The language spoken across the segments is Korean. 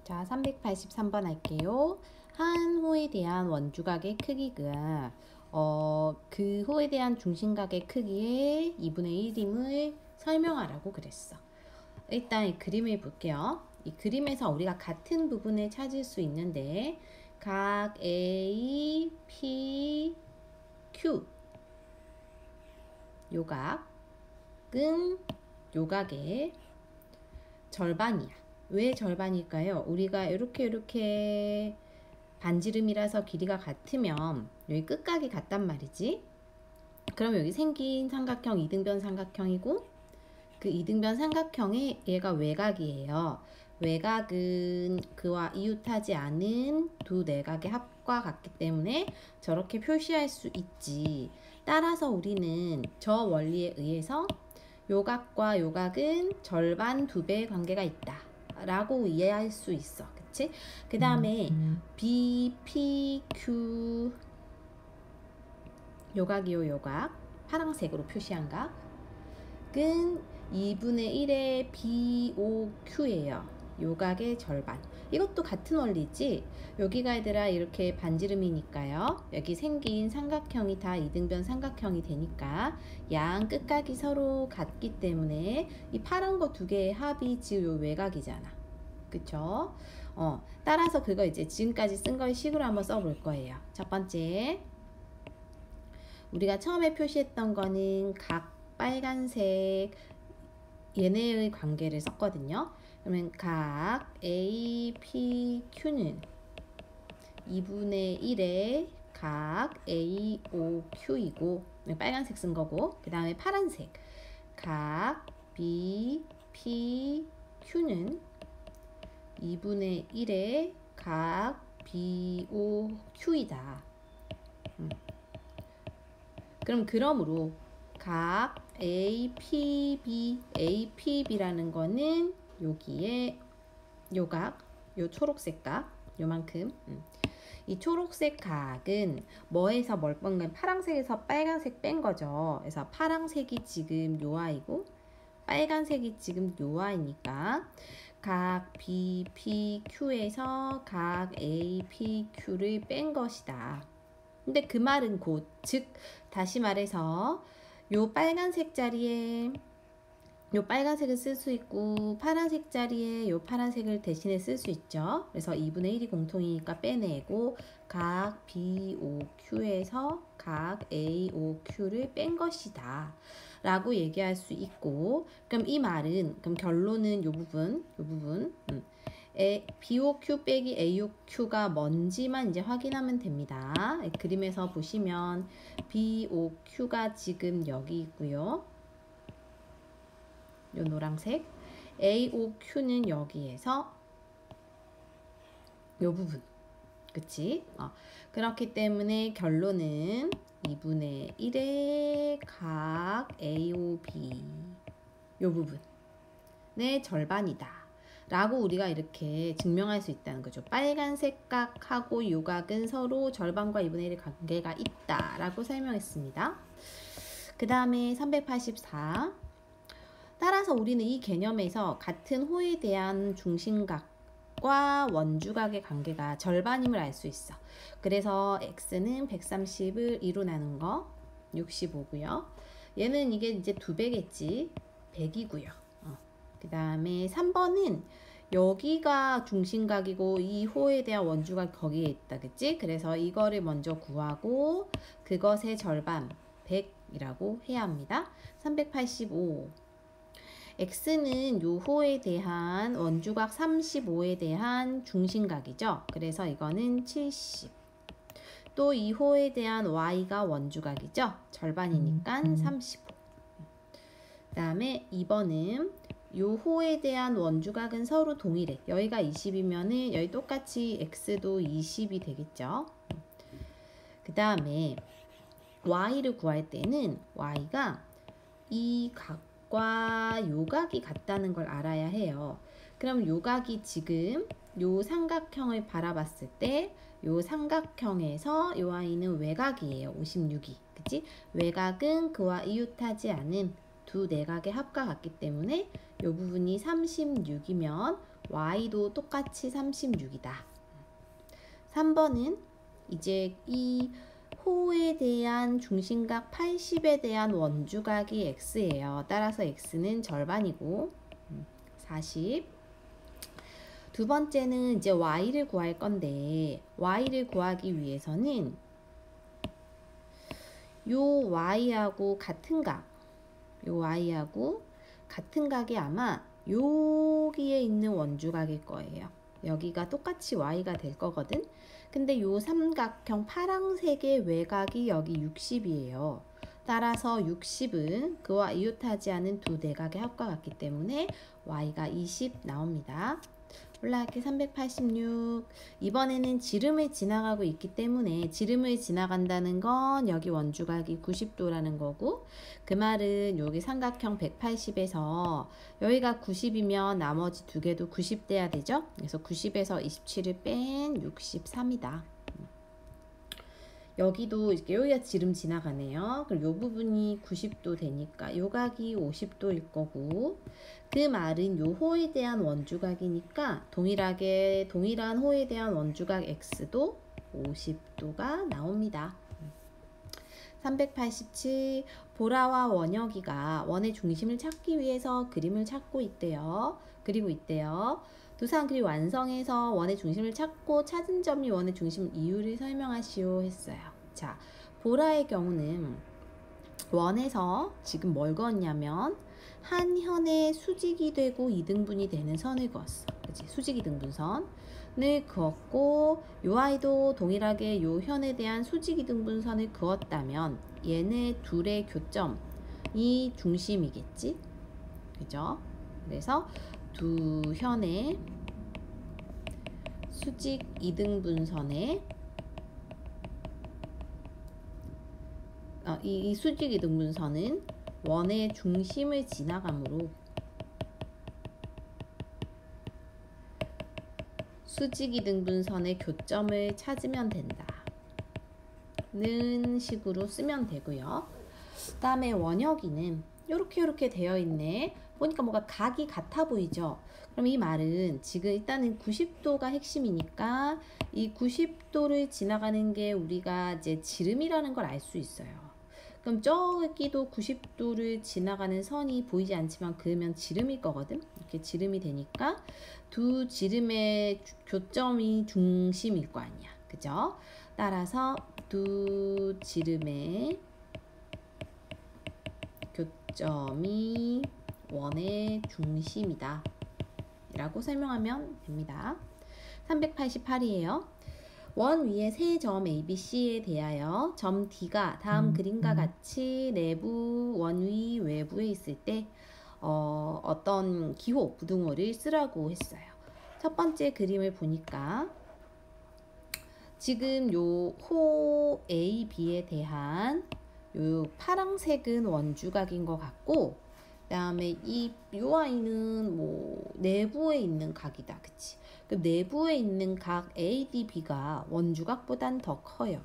자, 383번 할게요. 한 호에 대한 원주각의 크기가 그 호에 대한 중심각의 크기의 2분의 1임을 설명하라고 그랬어. 일단 이 그림을 볼게요. 이 그림에서 우리가 같은 부분을 찾을 수 있는데 각 A, P, Q 요각은 요각의 절반이야. 왜 절반일까요? 우리가 이렇게 반지름이라서 길이가 같으면 여기 끝각이 같단 말이지. 그럼 여기 생긴 삼각형 이등변 삼각형이고 그 이등변 삼각형의 얘가 외곽이에요. 외곽은 그와 이웃하지 않은 두 내각의 합과 같기 때문에 저렇게 표시할 수 있지. 따라서 우리는 저 원리에 의해서 요각과 요각은 절반 2배의 관계가 있다 라고 이해할 수 있어. 그치? 그 다음에 B, P, Q 요각이요 요각 파란색으로 표시한 각은 2분의 1의 B, O, Q예요. 요각의 절반. 이것도 같은 원리지. 여기가 얘들아 이렇게 반지름이니까요. 여기 생긴 삼각형이 다 이등변 삼각형이 되니까 양 끝각이 서로 같기 때문에 이 파란 거 두 개의 합이 지금 요 외곽이잖아. 그쵸? 따라서 그거 이제 지금까지 쓴 걸 식으로 한번 써볼 거예요. 첫 번째, 우리가 처음에 표시했던 거는 각 빨간색 얘네의 관계를 썼거든요. 그러면 각 A, P, Q는 2분의 1의 각 A, O, Q이고 빨간색 쓴 거고 그 다음에 파란색 각 B, P, Q는 2분의 1의 각 B, O, Q이다. 그러므로 각 A, P, B, A, P, B라는 거는 여기에 요각, 요 초록색 각, 요만큼. 이 초록색 각은 뭐에서 뭘 뺀 거야? 파란색에서 빨간색 뺀 거죠. 그래서 파란색이 지금 요 아이고 빨간색이 지금 요 아이니까 각 B, P, Q에서 각 A, P, Q를 뺀 것이다. 근데 그 말은 곧, 즉 다시 말해서 요 빨간색 자리에 요 빨간색을 쓸 수 있고 파란색 자리에 요 파란색을 대신에 쓸 수 있죠. 그래서 2분의 1이 공통이니까 빼내고 각 B, O, Q에서 각 A, O, Q를 뺀 것이다 라고 얘기할 수 있고, 그럼 이 말은, 그럼 결론은 요 부분 BOQ 빼기 AOQ가 뭔지만 이제 확인하면 됩니다. 그림에서 보시면 BOQ가 지금 여기 있고요. 요 노란색 AOQ는 여기에서 요 부분. 그치? 그렇기 때문에 결론은 2분의 1의 각 AOB 요 부분의 절반이다 라고 우리가 이렇게 증명할 수 있다는 거죠. 빨간색 각하고 요 각은 서로 절반과 2분의 1의 관계가 있다 라고 설명했습니다. 그 다음에 384. 따라서 우리는 이 개념에서 같은 호에 대한 중심각과 원주각의 관계가 절반임을 알 수 있어. 그래서 x는 130을 2로 나눈 거 65고요. 얘는 이게 이제 2배겠지. 100이고요. 그 다음에 3번은 여기가 중심각이고 이 호에 대한 원주각 거기에 있다. 그치? 그래서 이거를 먼저 구하고 그것의 절반 100이라고 해야 합니다. 385. x는 요 호에 대한 원주각 35에 대한 중심각이죠. 그래서 이거는 70. 또 이 호에 대한 y가 원주각이죠. 절반이니까 35. 그 다음에 2번은 요 호에 대한 원주각은 서로 동일해. 여기가 20이면은 여기 똑같이 x도 20이 되겠죠. 그 다음에 y를 구할 때는 y가 이 각과 요 각이 같다는 걸 알아야 해요. 그럼 요 각이 지금 요 삼각형을 바라봤을 때 요 삼각형에서 요 y는 외곽이에요. 56이. 그치? 외곽은 그와 이웃하지 않은 두 내각의 합과 같기 때문에 이 부분이 36이면 y도 똑같이 36이다. 3번은 이제 이 호에 대한 중심각 80에 대한 원주각이 x예요. 따라서 x는 절반이고 40. 두 번째는 이제 y를 구할 건데 y를 구하기 위해서는 요 y하고 같은 각, 요 y하고 같은 각이 아마 여기에 있는 원주각일 거예요. 여기가 똑같이 y가 될 거거든. 근데 요 삼각형 파란색의 외곽이 여기 60이에요. 따라서 60은 그와 이웃하지 않은 두 내각의 합과 같기 때문에 y가 20 나옵니다. 올라갈게. 386. 이번에는 지름을 지나가고 있기 때문에 지름을 지나간다는 건 여기 원주각이 90도라는 거고, 그 말은 여기 삼각형 180에서 여기가 90이면 나머지 두 개도 90 돼야 되죠. 그래서 90에서 27을 뺀 63이다. 여기도 이렇게 여기가 지름 지나가네요. 그럼 요 부분이 90도 되니까 요 각이 50도일 거고, 그 말은 요 호에 대한 원주각이니까 동일한 호에 대한 원주각 x도 50도가 나옵니다. 387. 보라와 원혁이가 원의 중심을 찾기 위해서 그림을 찾고 있대요. 그리고 있대요. 두산 그림 완성해서 원의 중심을 찾고 찾은 점이 원의 중심 이유를 설명하시오 했어요. 자, 보라의 경우는 원에서 지금 뭘 그었냐면 한 현의 수직이 되고 이등분이 되는 선을 그었어. 그치? 수직 이등분선을 그었고, 요 아이도 동일하게 요 현에 대한 수직 이등분선을 그었다면 얘네 둘의 교점이 중심이겠지? 그죠? 그래서 두 현의 수직 이등분선의 이 수직 이등분선은 원의 중심을 지나가므로 수직 이등분선의 교점을 찾으면 된다 는 식으로 쓰면 되고요. 그 다음에 원혁이는 요렇게 되어 있네. 보니까 뭔가 각이 같아 보이죠? 그럼 이 말은 지금 일단은 90도가 핵심이니까 이 90도를 지나가는 게 우리가 이제 지름이라는 걸 알 수 있어요. 그럼 저기도 90도를 지나가는 선이 보이지 않지만 그으면 지름일 거거든. 이렇게 지름이 되니까 두 지름의 교점이 중심일 거 아니야. 그죠? 따라서 두 지름의 교점이 원의 중심이다 라고 설명하면 됩니다. 388이에요. 원 위에 세 점 ABC에 대하여 점 D가 다음 그림과 같이 내부, 원위, 외부에 있을 때 어떤 기호, 부등호를 쓰라고 했어요. 첫 번째 그림을 보니까 지금 요 호 A, B에 대한 요 파란색은 원주각인 것 같고, 그 다음에 요 아이는 뭐 내부에 있는 각이다. 그치? 그 내부에 있는 각 ADB가 원주각보단 더 커요.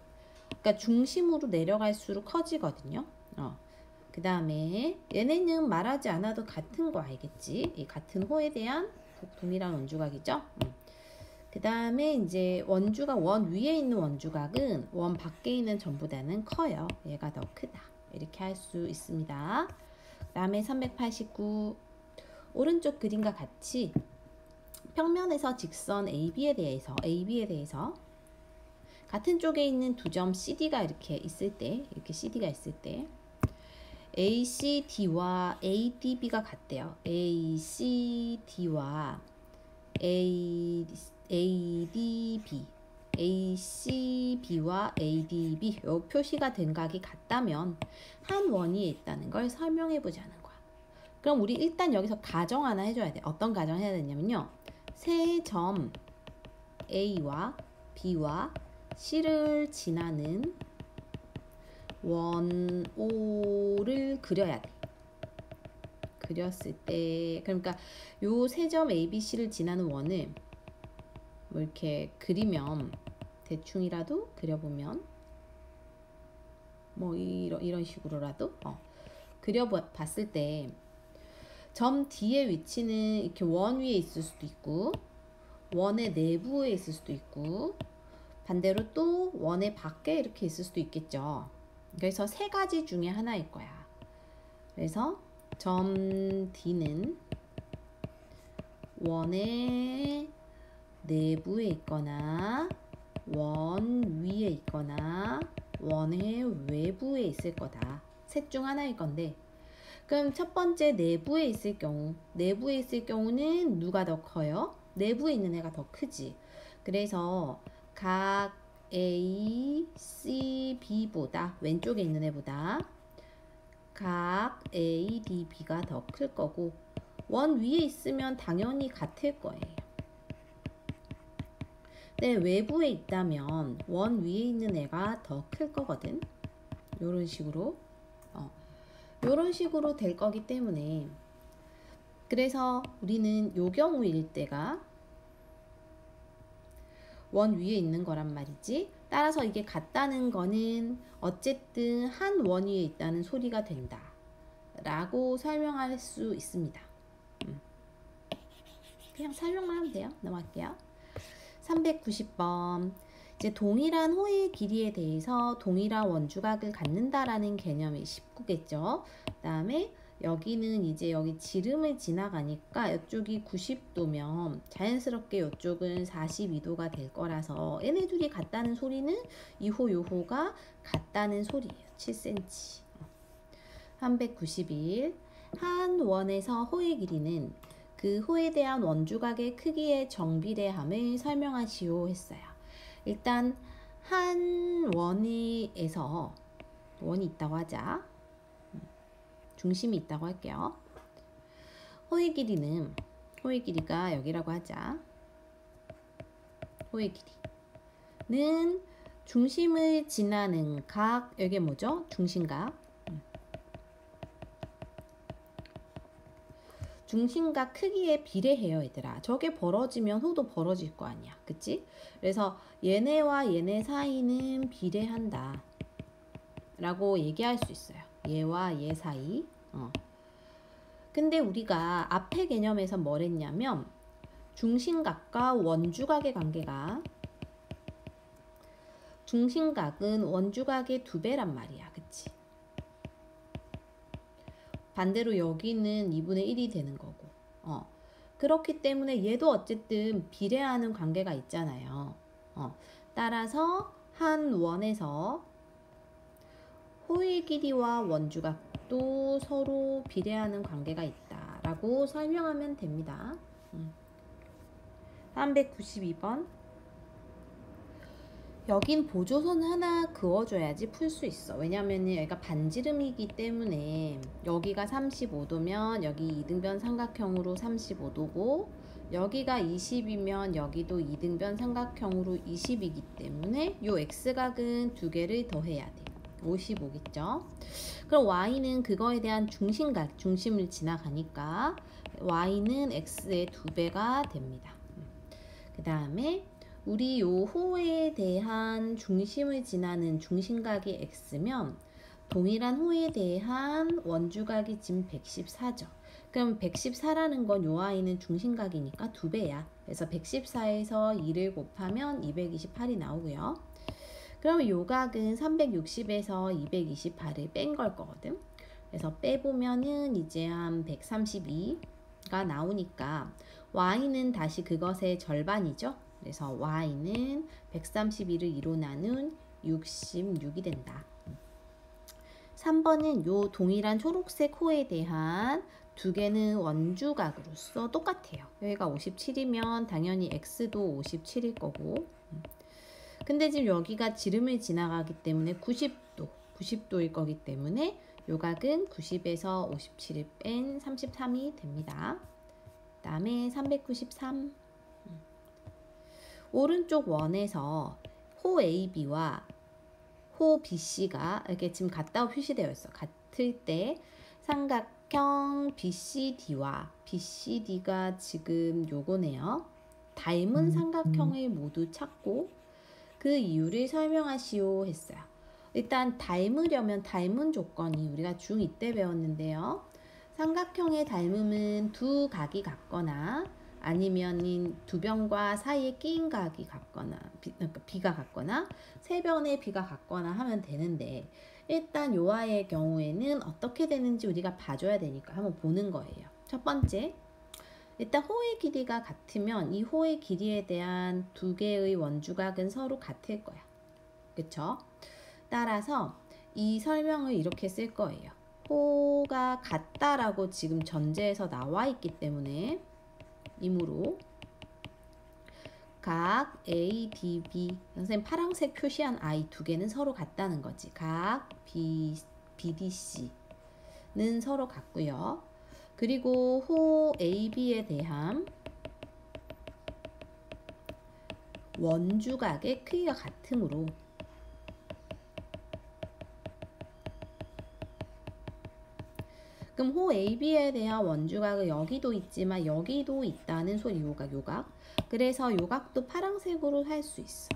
그러니까 중심으로 내려갈수록 커지거든요. 그 다음에 얘네는 말하지 않아도 같은 거 알겠지? 이 같은 호에 대한 동일한 원주각이죠. 그 다음에 이제 원주각, 원 위에 있는 원주각은 원 밖에 있는 점보다는 커요. 얘가 더 크다. 이렇게 할 수 있습니다. 그 다음에 389. 오른쪽 그림과 같이 평면에서 직선 AB에 대해서 같은 쪽에 있는 두 점 CD가 이렇게 있을 때, ACD와 ADB가 같대요. ACD와 ACB와 ADB 요 표시가 된 각이 같다면 한 원위에 있다는 걸 설명해 보자는 거야. 그럼 우리 일단 여기서 가정 하나 해줘야 돼. 어떤 가정 해야 되냐면요. 세 점 A와 B와 C를 지나는 원 O를 그려야 돼. 그렸을 때, 그러니까 요 세 점 ABC를 지나는 원을 뭐 이렇게 그리면, 대충이라도 그려보면 뭐 이런 식으로라도 그려봤을 때 점 D의 위치는 이렇게 원 위에 있을 수도 있고 원의 내부에 있을 수도 있고 반대로 또 원의 밖에 이렇게 있을 수도 있겠죠. 그래서 세 가지 중에 하나일 거야. 그래서 점 D는 원의 내부에 있거나 원 위에 있거나 원의 외부에 있을 거다. 셋 중 하나일 건데, 그럼 첫 번째 내부에 있을 경우는 누가 더 커요? 내부에 있는 애가 더 크지. 그래서 각 A, C, B보다 왼쪽에 있는 애보다 각 A, D, B가 더 클 거고, 원 위에 있으면 당연히 같을 거예요. 근데 외부에 있다면 원 위에 있는 애가 더 클 거거든. 요런 식으로 요런 식으로 될 거기 때문에, 그래서 우리는 요 경우일 때가 원 위에 있는 거란 말이지. 따라서 이게 같다는 거는 어쨌든 한 원 위에 있다는 소리가 된다 라고 설명할 수 있습니다. 그냥 설명만 하면 돼요. 넘어갈게요. 390번. 이제 동일한 호의 길이에 대해서 동일한 원주각을 갖는다라는 개념이 19겠죠. 그 다음에 여기는 이제 여기 지름을 지나가니까 이쪽이 90도면 자연스럽게 이쪽은 42도가 될 거라서 얘네 둘이 같다는 소리는 이호 요호가 같다는 소리예요. 7cm. 391. 한 원에서 호의 길이는 그 호에 대한 원주각의 크기의 정비례함을 설명하시오 했어요. 일단 한 원에서 원이 있다고 하자. 중심이 있다고 할게요. 호의 길이가 여기라고 하자. 호의 길이는 중심을 지나는 각, 여기 뭐죠? 중심각. 중심각 크기에 비례해요, 얘들아. 저게 벌어지면 호도 벌어질 거 아니야. 그치? 그래서 얘네와 얘네 사이는 비례한다 라고 얘기할 수 있어요. 얘와 얘 사이. 근데 우리가 앞에 개념에서 뭘 했냐면 중심각과 원주각의 관계가, 중심각은 원주각의 2배란 말이야. 그치? 반대로 여기는 2분의 1이 되는 거고. 그렇기 때문에 얘도 어쨌든 비례하는 관계가 있잖아요. 따라서 한 원에서 호의 길이와 원주각도 서로 비례하는 관계가 있다라고 설명하면 됩니다. 392번. 여긴 보조선 하나 그어줘야지 풀 수 있어. 왜냐면 여기가 반지름이기 때문에 여기가 35도면 여기 이등변 삼각형으로 35도고 여기가 20이면 여기도 이등변 삼각형으로 20이기 때문에 요 x각은 두 개를 더해야 돼. 55겠죠. 그럼 y는 그거에 대한 중심각, 중심을 지나가니까 y는 x의 2배가 됩니다. 그 다음에 우리 요 호에 대한 중심을 지나는 중심각이 x면 동일한 호에 대한 원주각이 지금 114죠. 그럼 114라는 건 요 아이는 중심각이니까 2배야. 그래서 114에서 2를 곱하면 228이 나오고요. 그럼 요 각은 360에서 228을 뺀 걸 거거든. 그래서 빼보면은 이제 한 132가 나오니까 y는 다시 그것의 절반이죠. 그래서 y는 131을 2로 나눈 66이 된다. 3번은 요 동일한 초록색 호에 대한 두 개는 원주각으로서 똑같아요. 여기가 57이면 당연히 x도 57일 거고, 근데 지금 여기가 지름을 지나가기 때문에 90도일 거기 때문에 요 각은 90에서 57을 뺀 33이 됩니다. 그 다음에 393. 오른쪽 원에서 호 AB와 호 BC가 이렇게 지금 같다고 표시되어 있어. 같을 때 삼각형 BCD와 BCD가 지금 요거네요. 닮은 삼각형을 모두 찾고 그 이유를 설명하시오 했어요. 일단 닮으려면 닮은 조건이 우리가 중2 때 배웠는데요. 삼각형의 닮음은 두 각이 같거나 아니면 두 변과 사이에 끼인 각이 같거나 그러니까 비가 같거나 세 변의 비가 같거나 하면 되는데 일단 요아의 경우에는 어떻게 되는지 우리가 봐줘야 되니까 한번 보는 거예요. 첫 번째, 일단 호의 길이가 같으면 이 호의 길이에 대한 두 개의 원주각은 서로 같을 거야. 그쵸? 따라서 이 설명을 이렇게 쓸 거예요. 호가 같다라고 지금 전제에서 나와 있기 때문에 이므로 각 ADB, 선생님 파란색 표시한 I 두 개는 서로 같다는 거지. 각 BDC는 서로 같고요. 그리고 호 AB에 대한 원주각의 크기가 같으므로 그럼 호 AB에 대한 원주각은 여기도 있지만 여기도 있다는 소리. 요각. 그래서 요각도 파란색으로 할 수 있어.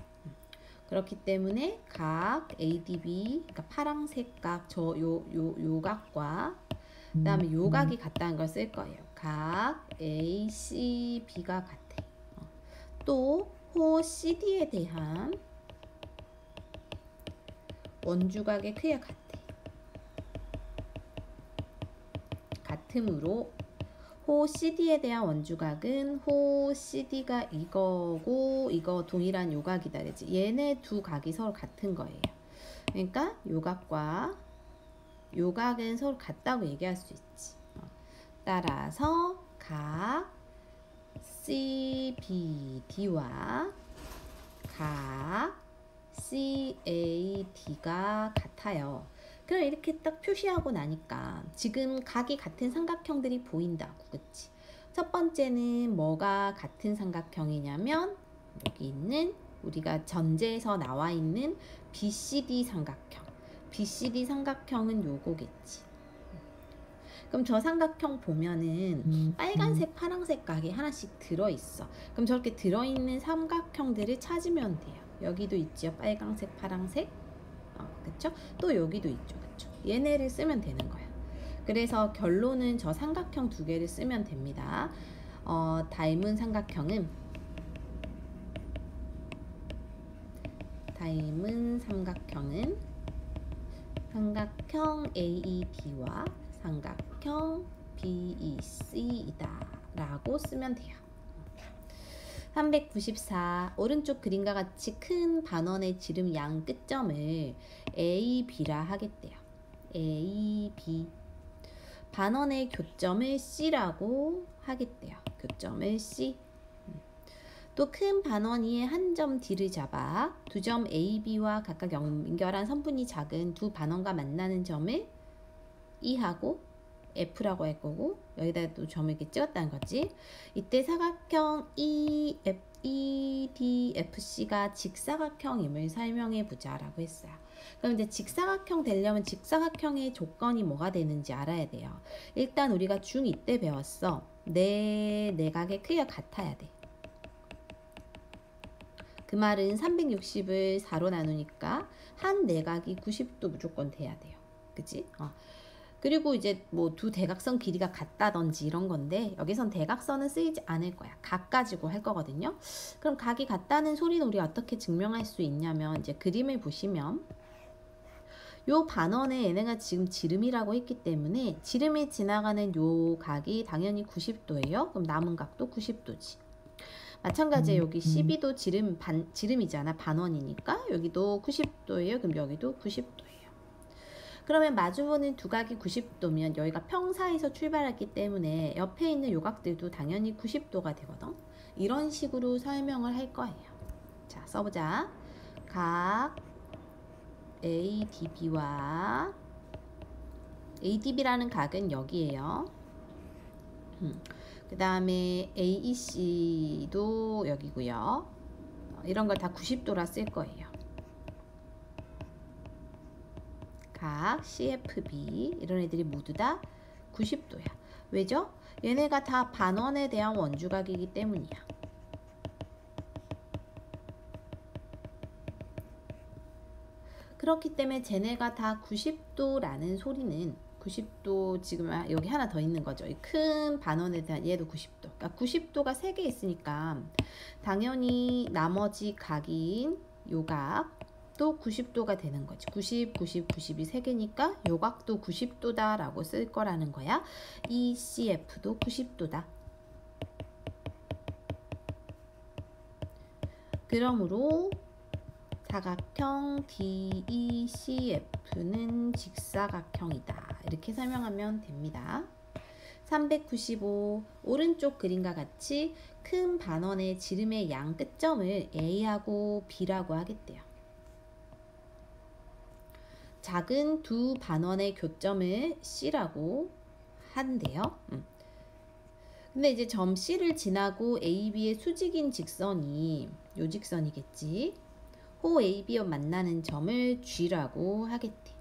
그렇기 때문에 각 ADB, 그러니까 파란색 각, 요각과 그 다음에 요각이 같다는 걸 쓸 거예요. 각 ACB가 같아. 또 호 CD에 대한 원주각의 크기가 같아. 같으므로 호 CD에 대한 원주각은 호 CD가 이거고 이거 동일한 요각이다 그랬지. 얘네 두 각이 서로 같은 거예요. 그러니까 요각과 요각은 서로 같다고 얘기할 수 있지. 따라서 각 CBD와 각 CAD가 같아요. 그럼 이렇게 딱 표시하고 나니까 지금 각이 같은 삼각형들이 보인다고. 그치? 첫 번째는 뭐가 같은 삼각형이냐면 여기 있는 우리가 전제에서 나와 있는 BCD 삼각형. BCD 삼각형은 요거겠지. 그럼 저 삼각형 보면은 빨간색, 파란색 각이 하나씩 들어있어. 그럼 저렇게 들어있는 삼각형들을 찾으면 돼요. 여기도 있죠. 빨간색, 파란색. 그쵸? 또 여기도 있죠. 그쵸? 얘네를 쓰면 되는 거야. 그래서 결론은 저 삼각형 두 개를 쓰면 됩니다. 닮은 삼각형은 삼각형 AED와 삼각형 BEC이다 라고 쓰면 돼요. 394. 오른쪽 그림과 같이 큰 반원의 지름 양 끝점을 A, B라 하겠대요. A, B. 반원의 교점을 C라고 하겠대요. 교점을 C. 또 큰 반원 위에 한 점 D를 잡아 두 점 A, B와 각각 연결한 선분이 작은 두 반원과 만나는 점을 E하고 F라고 할 거고 여기다 또 점을 이렇게 찍었다는 거지. 이때 사각형 EDFC가 직사각형임을 설명해 보자라고 했어요. 그럼 이제 직사각형 되려면 직사각형의 조건이 뭐가 되는지 알아야 돼요. 일단 우리가 중2 때 배웠어. 네 내각의 크기가 같아야 돼. 그 말은 360을 4로 나누니까 한 내각이 90도 무조건 돼야 돼요. 그치? 그리고 이제 뭐 두 대각선 길이가 같다든지 이런 건데 여기선 대각선은 쓰이지 않을 거야. 각 가지고 할 거거든요. 그럼 각이 같다는 소리는 우리 어떻게 증명할 수 있냐면 이제 그림을 보시면 요 반원에 얘네가 지금 지름이라고 했기 때문에 지름이 지나가는 요 각이 당연히 90도예요. 그럼 남은 각도 90도지. 마찬가지에 여기 12도 지름이잖아. 반원이니까 여기도 90도예요. 그럼 여기도 90도예요. 그러면 마주보는 두 각이 90도면 여기가 평사에서 출발했기 때문에 옆에 있는 요각들도 당연히 90도가 되거든. 이런 식으로 설명을 할 거예요. 자, 써보자. 각 ADB와 ADB라는 각은 여기에요. 그 다음에 AEC도 여기고요. 이런 걸 다 90도라 쓸 거예요. 각 CFB 이런 애들이 모두 다 90도야. 왜죠? 얘네가 다 반원에 대한 원주각이기 때문이야. 그렇기 때문에 쟤네가 다 90도라는 소리는 90도 지금 여기 하나 더 있는 거죠. 이 큰 반원에 대한 얘도 90도. 그러니까 90도가 3개 있으니까 당연히 나머지 각인 요각도 90도가 되는 거지. 90, 90, 90이 3개니까 요각도 90도다 라고 쓸 거라는 거야. ECF도 90도다. 그러므로 사각형 DECF는 직사각형이다. 이렇게 설명하면 됩니다. 395. 오른쪽 그림과 같이 큰 반원의 지름의 양 끝점을 A하고 B라고 하겠대요. 작은 두 반원의 교점을 C라고 한대요. 근데 이제 점 C를 지나고 AB의 수직인 직선이 요 직선이겠지. 호 AB와 만나는 점을 G라고 하겠대.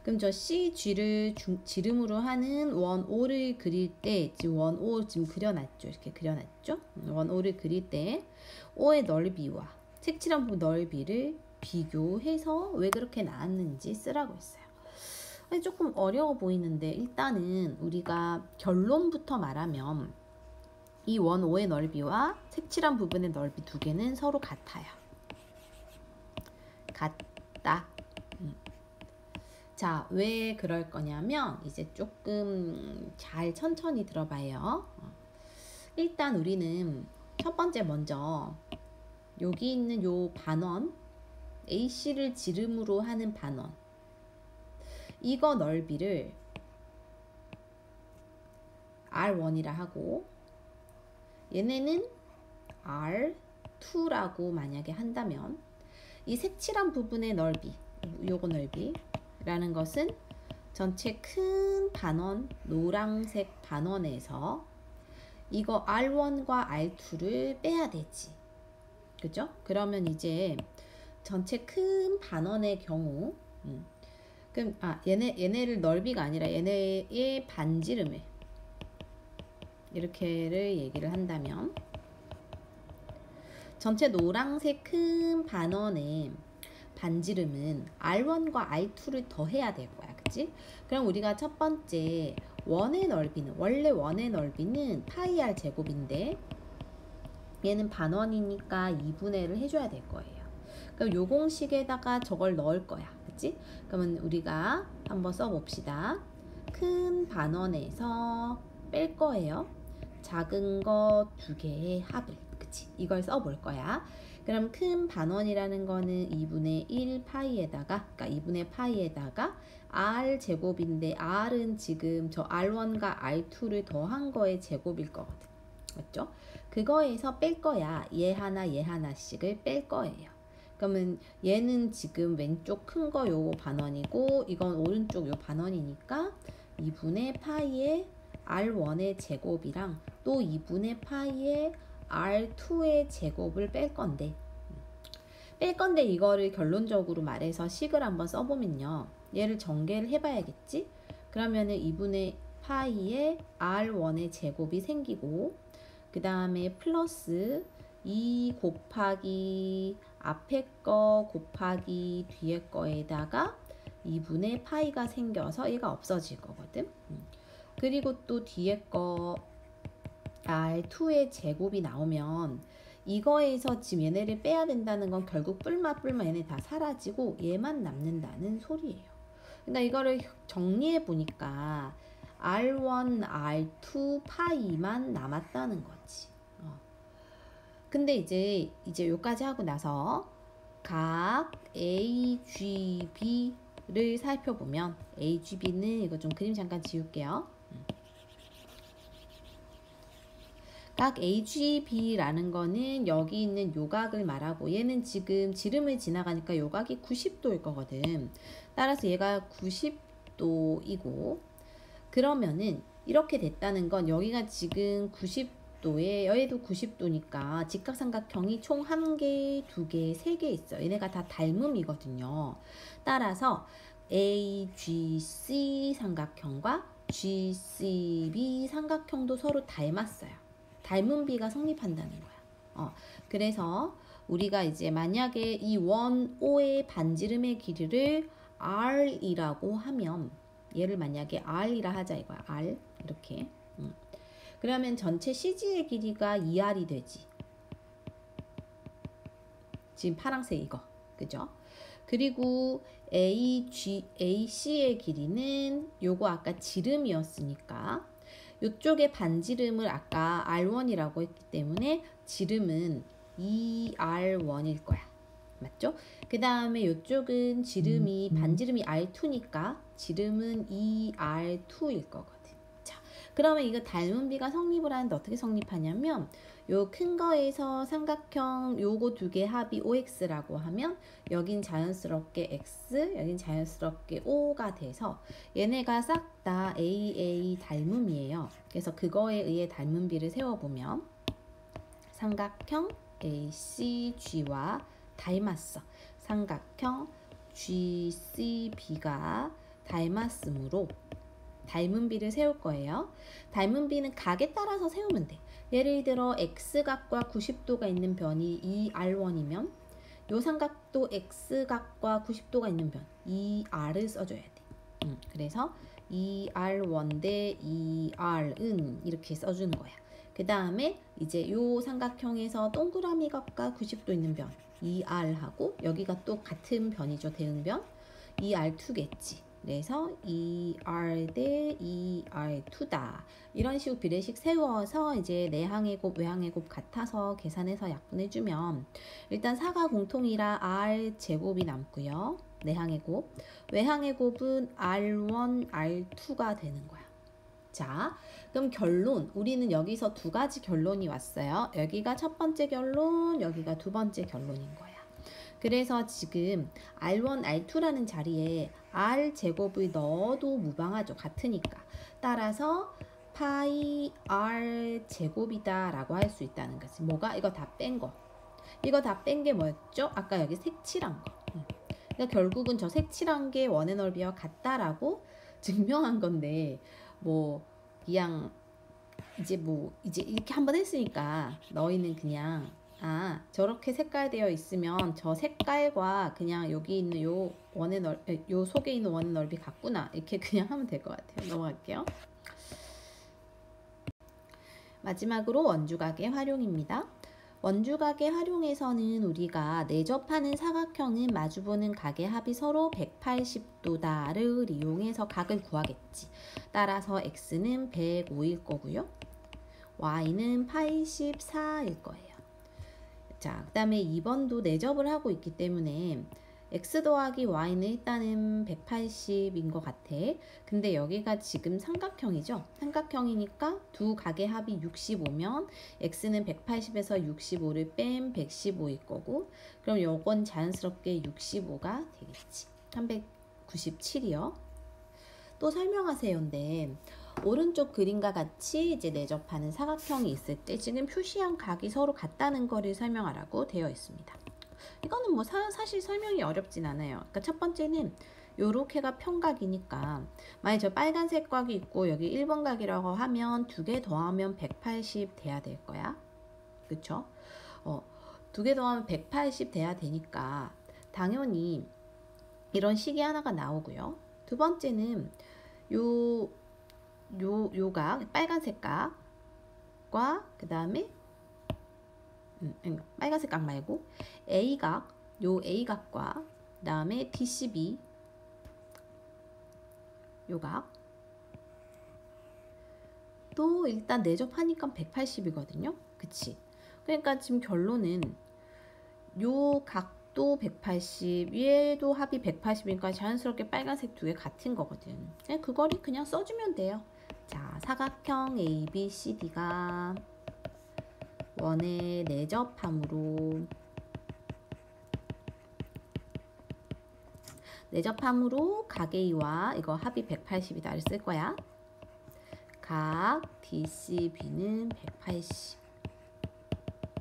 그럼 저 CG를 지름으로 하는 원 O를 그릴 때, 지금 원 O 지금 그려놨죠. 이렇게 그려놨죠. 원 O를 그릴 때 O의 넓이와 색칠한 부분 넓이를 비교해서 왜 그렇게 나왔는지 쓰라고 했어요. 조금 어려워 보이는데 일단은 우리가 결론부터 말하면 이 원 O의 넓이와 색칠한 부분의 넓이 두 개는 서로 같아요. 같다. 자, 왜 그럴 거냐면 이제 조금 잘 천천히 들어봐요. 일단 우리는 첫 번째 먼저 여기 있는 요 반원 AC를 지름으로 하는 반원 이거 넓이를 R1이라 하고 얘네는 R2라고 만약에 한다면 이 색칠한 부분의 넓이, 요거 넓이라는 것은 전체 큰 반원, 노란색 반원에서 이거 R1과 R2를 빼야 되지. 그죠? 그러면 이제 전체 큰 반원의 경우, 그럼 얘네를 넓이가 아니라 얘네의 반지름을 이렇게를 얘기를 한다면 전체 노란색 큰 반원의 반지름은 R1과 R2를 더해야 될 거야. 그치? 그럼 우리가 첫 번째 원의 넓이는 원래 원의 넓이는 파이 R 제곱인데 얘는 반원이니까 2분의 1을 해줘야 될 거예요. 그럼 요 공식에다가 저걸 넣을 거야. 그치? 그러면 우리가 한번 써봅시다. 큰 반원에서 뺄 거예요. 작은 거 두 개의 합을. 그치? 이걸 써볼 거야. 그럼 큰 반원이라는 거는 2분의 1 파이에다가, 그러니까 2분의 파이에다가 R 제곱인데 R은 지금 저 R1과 R2를 더한 거의 제곱일 거거든. 맞죠? 그거에서 뺄 거야. 얘 하나씩을 뺄 거예요. 그러면 얘는 지금 왼쪽 큰 거 요 반원이고 이건 오른쪽 요 반원이니까 2분의 파이의 R1의 제곱이랑 또 2분의 파이의 R2의 제곱을 뺄 건데 이거를 결론적으로 말해서 식을 한번 써보면요. 얘를 전개를 해봐야겠지? 그러면은 2분의 파이의 R1의 제곱이 생기고 그 다음에 플러스 2 곱하기 앞에 거 곱하기 뒤에 거에다가 2분의 파이가 생겨서 얘가 없어질 거거든. 그리고 또 뒤에 거 R2의 제곱이 나오면 이거에서 지금 얘네를 빼야 된다는 건 결국 뿔마 얘네 다 사라지고 얘만 남는다는 소리예요. 그러니까 이거를 정리해 보니까 R1, R2 파이만 남았다는 거지. 근데 이제 여기까지 하고 나서 각 AGB를 살펴보면 AGB는 이거 좀 그림 잠깐 지울게요. 각 AGB라는 거는 여기 있는 요각을 말하고 얘는 지금 지름을 지나가니까 요각이 90도일 거거든. 따라서 얘가 90도이고 그러면은 이렇게 됐다는 건 여기가 지금 90도에 얘도 90도니까 직각삼각형이 총 1개, 2개, 3개 있어요. 얘네가 다 닮음이거든요. 따라서 AGC 삼각형과 GCB 삼각형도 서로 닮았어요. 닮은 비가 성립한다는 거야. 그래서 우리가 이제 만약에 이 원 O의 반지름의 길이를 R이라고 하면 얘를 만약에 R이라 하자 이거야. R 이렇게. 그러면 전체 CG의 길이가 2R이 되지. 지금 파란색 이거. 그죠? 그리고 AC의 길이는 요거 아까 지름이었으니까 요쪽에 반지름을 아까 R1이라고 했기 때문에 지름은 2R1일 거야. 맞죠? 그 다음에 요쪽은 지름이 반지름이 R2니까 지름은 2R2일 거거든. 자, 그러면 이거 닮은 비가 성립을 하는데 어떻게 성립하냐면 요 큰 거에서 삼각형 요거 두 개 합이 OX라고 하면 여긴 자연스럽게 X, 여긴 자연스럽게 O가 돼서 얘네가 싹 다 AA 닮음이에요. 그래서 그거에 의해 닮은 비를 세워보면 삼각형 ACG와 닮았어. 삼각형 GCB가 닮았으므로 닮은 비를 세울 거예요. 닮은 비는 각에 따라서 세우면 돼. 예를 들어 X각과 90도가 있는 변이 2R1이면 요 삼각도 X각과 90도가 있는 변 2R을 써줘야 돼. 그래서 2R1 대 2R은 이렇게 써주는 거야. 그 다음에 이제 요 삼각형에서 동그라미 각과 90도 있는 변 2R하고 여기가 또 같은 변이죠. 대응변 2R2겠지. 그래서 2R 대 2R2다. 이런 식으로 비례식 세워서 이제 내항의 곱, 외항의 곱 같아서 계산해서 약분해주면 일단 4가 공통이라 R 제곱이 남고요. 내항의 곱. 외항의 곱은 R1, R2가 되는 거야. 자, 그럼 결론. 우리는 여기서 두 가지 결론이 왔어요. 여기가 첫 번째 결론, 여기가 두 번째 결론인 거야. 그래서 지금 R1, R2라는 자리에 R 제곱을 넣어도 무방하죠. 같으니까. 따라서 파이 R 제곱이다 라고 할 수 있다는 거지. 뭐가? 이거 다 뺀 거. 이거 다 뺀 게 뭐였죠? 아까 여기 색칠한 거. 그러니까 결국은 저 색칠한 게 원의 넓이와 같다라고 증명한 건데 뭐 그냥 이제 이렇게 한번 했으니까 너희는 그냥 저렇게 색깔되어 있으면 저 색깔과 그냥 여기 있는 요 속에 있는 원의 넓이 같구나 이렇게 그냥 하면 될 것 같아요. 넘어갈게요. 마지막으로 원주각의 활용입니다. 원주각의 활용에서는 우리가 내접하는 사각형은 마주보는 각의 합이 서로 180도다를 이용해서 각을 구하겠지. 따라서 x는 105일 거고요. y는 84일 거예요. 자, 그 다음에 2번도 내접을 하고 있기 때문에 x 더하기 y는 일단은 180인 것 같아. 근데 여기가 지금 삼각형이죠. 삼각형이니까 두 각의 합이 65면 x는 180에서 65를 뺀 115일 거고 그럼 요건 자연스럽게 65가 되겠지. 397이요. 또 설명하세요인데 오른쪽 그림과 같이 이제 내접하는 사각형이 있을 때 지금 표시한 각이 서로 같다는 거를 설명하라고 되어 있습니다. 이거는 뭐 사실 설명이 어렵진 않아요. 그러니까 첫 번째는 요렇게가 평각이니까 만약 저 빨간색 각이 있고 여기 1번 각이라고 하면 두 개 더하면 180 돼야 될 거야. 그쵸? 두 개 더하면 180 돼야 되니까 당연히 이런 식이 하나가 나오고요. 두 번째는 요 각, 빨간색 각과 그 다음에 빨간색 각 말고 A각, 요 A각과 그 다음에 DCB 요 각 또 일단 내접하니까 180이거든요. 그치? 그러니까 지금 결론은 요 각도 180, 얘도 합이 180이니까 자연스럽게 빨간색 두 개 같은 거거든. 그거를 그냥 써주면 돼요. 자, 사각형 ABCD가 원의 내접함으로 각 A와 이거 합이 180이다를 쓸 거야. 각 DCB는 180.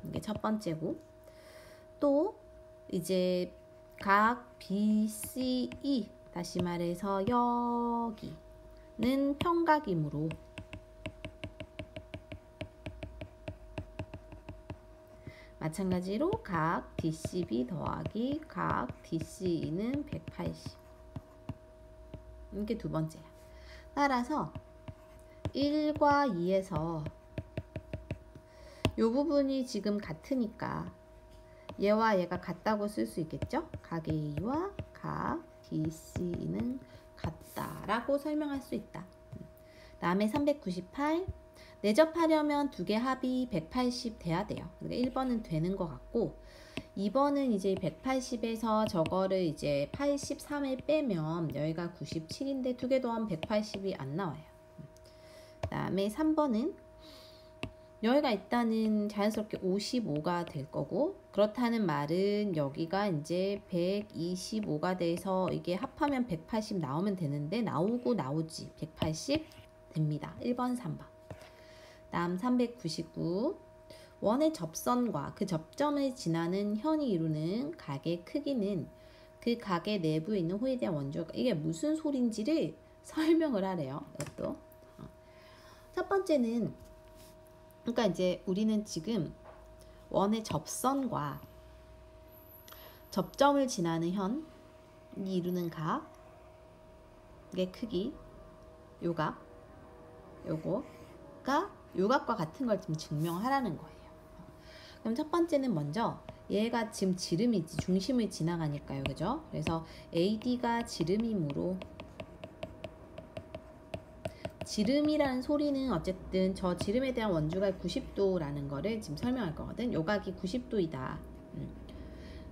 이게 첫 번째고. 또 이제 각 BCE 다시 말해서 여기는 평각이므로 마찬가지로 각 DCB 더하기 각 DCE는 180. 이게 두 번째야. 따라서 1과 2에서 이 부분이 지금 같으니까 얘와 얘가 같다고 쓸 수 있겠죠? 각 A와 각 BC는 같다라고 설명할 수 있다. 다음에 398. 내접하려면 두 개 합이 180 돼야 돼요. 그러니까 1번은 되는 것 같고 2번은 이제 180에서 저거를 이제 83을 빼면 여기가 97인데 두 개 더하면 180이 안 나와요. 그 다음에 3번은 여기가 일단은 자연스럽게 55가 될 거고, 그렇다는 말은 여기가 이제 125가 돼서 이게 합하면 180 나오면 되는데 나오지 180 됩니다. 1번 3번. 다음 399. 원의 접선과 그 접점을 지나는 현이 이루는 각의 크기는 그 각의 내부에 있는 호에 대한 원주가, 이게 무슨 소린지를 설명을 하래요. 이것도. 첫 번째는, 그러니까 이제 우리는 지금 원의 접선과 접점을 지나는 현이 이루는 각의 크기, 요각, 요거가 요각과 같은 걸 좀 증명하라는 거예요. 그럼 첫 번째는 먼저 얘가 지금 지름이지, 중심을 지나가니까요. 그죠? 그래서 AD가 지름이므로, 지름이라는 소리는 어쨌든 저 지름에 대한 원주가 90도라는 거를 지금 설명할 거거든. 요각이 90도이다.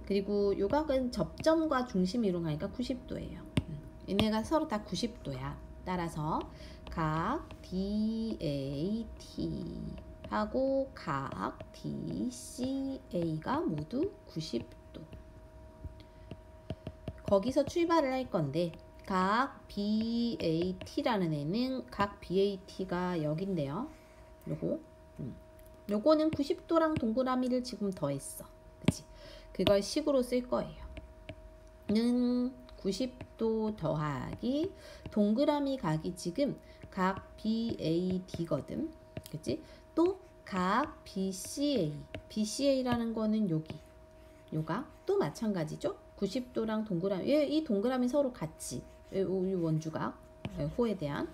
그리고 요각은 접점과 중심이 이루어가니까 90도예요. 얘네가 서로 다 90도야. 따라서 각 DAT 하고 각 DCA가 모두 90도. 거기서 출발을 할 건데 각 BAT라는 애는 각 BAT가 여긴데요. 요거는 90도랑 동그라미를 지금 더했어. 그치? 그걸 식으로 쓸 거예요. 는 90도 더하기 동그라미 각이 지금 각 BAD거든. 그치? 또 각 BCA라는 거는 여기, 요가 또 마찬가지죠. 90도랑 동그라미, 이 동그라미 서로 같이, 이 원주각 호에 대한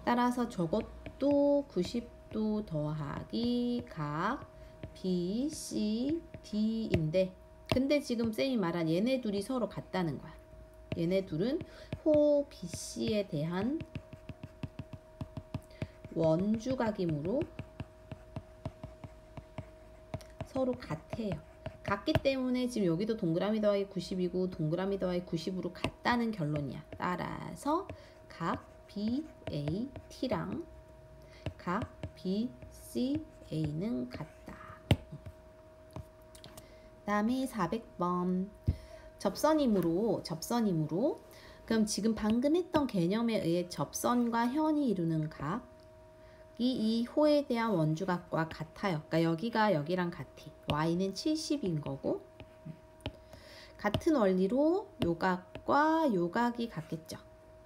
따라서 저것도 90도 더하기 각 BCD인데, 근데 지금 쌤이 말한 얘네 둘이 서로 같다는 거야. 얘네 둘은 호 BC에 대한 원주각이므로 서로 같아요. 같기 때문에 지금 여기도 동그라미 더하기 90이고 동그라미 더하기 90으로 같다는 결론이야. 따라서 각 BAT랑 각 BCA는 같다. 다음에 400번. 접선이므로 그럼 지금 방금 했던 개념에 의해 접선과 현이 이루는 각이 이 호에 대한 원주각과 같아요. 그러니까 여기가 여기랑 같이 y는 70인 거고, 같은 원리로 요각과 요각이 같겠죠.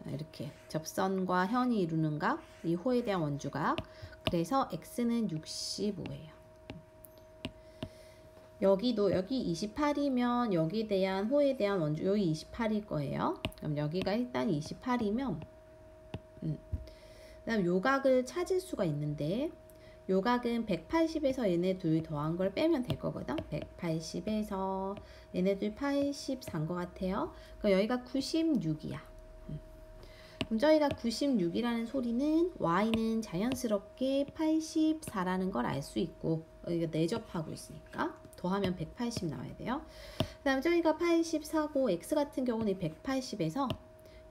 이렇게 접선과 현이 이루는 각, 이 호에 대한 원주각. 그래서 x는 65예요. 여기도 여기 28이면 여기에 대한 호에 대한 원주 여기 28일 거예요. 그럼 여기가 일단 28이면 그다음 요각을 찾을 수가 있는데, 요각은 180에서 얘네 둘 더한 걸 빼면 될 거거든. 180에서 얘네 둘 84인 것 같아요. 그럼 여기가 96이야. 그럼 저희가 96이라는 소리는 y는 자연스럽게 84라는 걸 알 수 있고, 여기가 내접하고 있으니까 더하면 180 나와야 돼요. 그 다음에 저희가 84고 x 같은 경우는 180에서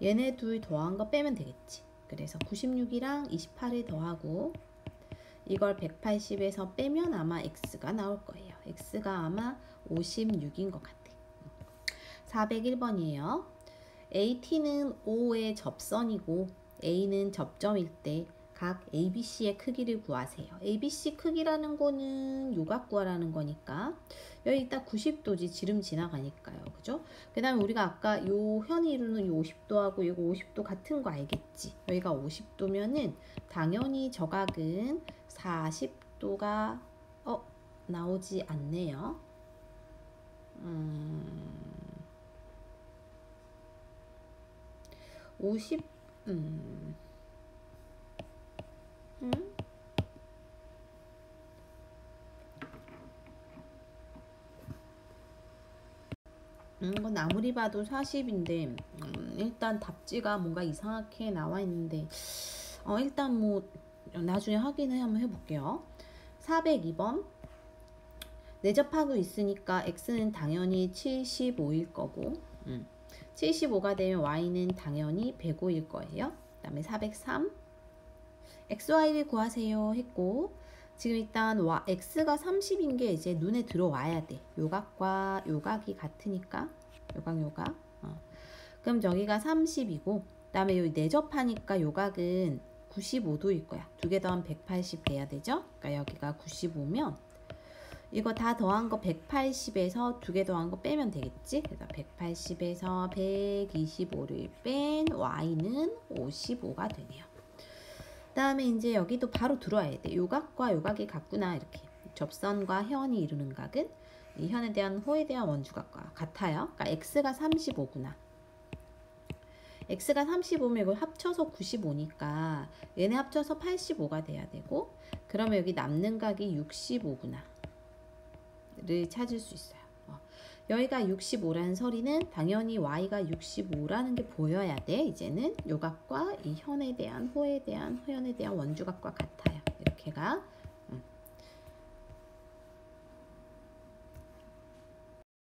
얘네 둘 더한 거 빼면 되겠지. 그래서 96이랑 28을 더하고 이걸 180에서 빼면 아마 x가 나올 거예요. x가 아마 56인 것 같아. 401번이에요. AT는 O의 접선이고 A는 접점일 때 각 ABC의 크기를 구하세요. ABC 크기라는 거는 요각 구하라는 거니까 여기 일단 90도지, 지름 지나가니까요. 그죠? 그 다음에 우리가 아까 요 현이 이루는 요 50도하고 이거 50도 같은 거 알겠지? 여기가 50도면은 당연히 저 각은 40도가 나오지 않네요. 50 이건 아무리 봐도 40인데 일단 답지가 뭔가 이상하게 나와 있는데 일단 뭐 나중에 확인을 한번 해볼게요. 402번 내접하고 있으니까 x는 당연히 75일 거고 75가 되면 y는 당연히 105일 거예요. 그 다음에 403 xy를 구하세요 했고 지금 일단 x가 30인 게 이제 눈에 들어와야 돼. 요각과 요각이 같으니까 요각 그럼 저기가 30이고 그 다음에 여기 내접하니까 요각은 95도일 거야. 두 개 더하면 180 돼야 되죠. 그러니까 여기가 95면 이거 다 더한 거 180에서 두 개 더한 거 빼면 되겠지. 그래서 180에서 125를 뺀 y는 55가 되네요. 그 다음에 이제 여기도 바로 들어와야 돼. 요각과 요각이 같구나. 이렇게 접선과 현이 이루는 각은 이 현에 대한 호에 대한 원주각과 같아요. 그러니까 x가 35구나. x가 35면 이걸 합쳐서 95니까 얘네 합쳐서 85가 돼야 되고 그러면 여기 남는 각이 65구나 를 찾을 수 있어요. 여기가 65라는 소리는 당연히 y가 65라는 게 보여야 돼. 이제는 요각과 이 현에 대한 호에 대한 현에 대한 원주각과 같아요. 이렇게가